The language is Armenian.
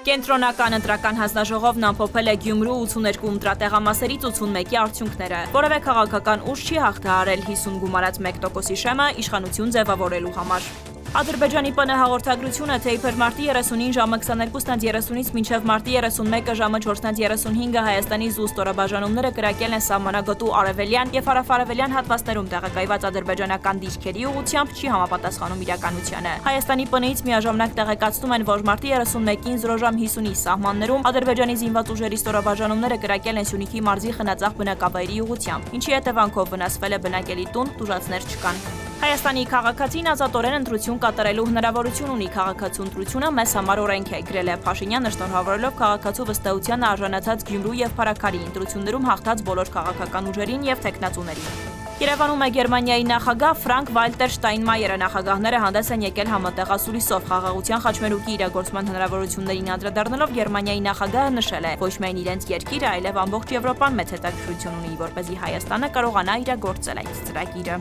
Կենտրոնական ընտրական հանձնաժողովն ամփոփել է Գյումրու 82 ընտրատեղամասերից 81-ի արդյունքները։ Որևէ քաղաքական ուժ չի հաղթահարել 50 գումարած 1%-ի շեմը իշխանություն ձևավորելու համար։ Ադրբեջանի ՊՆ հաղորդագրությունը, թե իբր մարտի 30-ին ժամը 22:30-ից մինչև մարտի 31-ը ժամը 4:35-ը Հայաստանի զու ստորաբաժանումները կրակել են սահմանագոտու արևելյան եւ հարավարևելյան հատվածներում տեղակայված ադրբեջանական դիրքերի ուղղությամբ չի համապատասխանում իրականությանը։ Հայաստանի ՊՆ-ից միաժամանակ տեղեկացնում են, որ մարտի 31-ին 0:50-ի սահմաններում Ադրբեջանի զինված ուժերի ստորաբաժանումները կրակել են Սյունիքի մարզի Խնածախ բնակավայրի ուղղությամբ, ինչի հետևանքով վնասվել է բնակելի տուն, տուժածներ չկան։ Հայաստանի քաղաքացին ազատորեն ընտրություն կատարելու հնարավորություն ունի, քաղաքացու ընտրությունը մեզ համար օրենք է, գրել է Փաշինյանը, շնորհավորելով քաղաքացու վստահությանը արժանացած Գյումրու եւ Փարաքարի ընտրություններում հաղթած բոլոր քաղաքական ուժերին եւ թեկնածուներին։ Երևանում է Գերմանիայի նախագահ Ֆրանկ Վալտեր Շտայնմայերը, նախագահները հանդես են եկել համատեղ ասուլիսով, խաղաղության խաչմերուկի իրագործման հնարավորություններին անդրադառնալով Գերմանիայի նախագահը նշել է, ոչ միայն իրենց երկիրը, այլև ամբողջ Եվրոպան մեծ հետաքրքրություն ունի, որպեսզի Հայաստանը կարողանա իրագործել այդ ծրագիրը։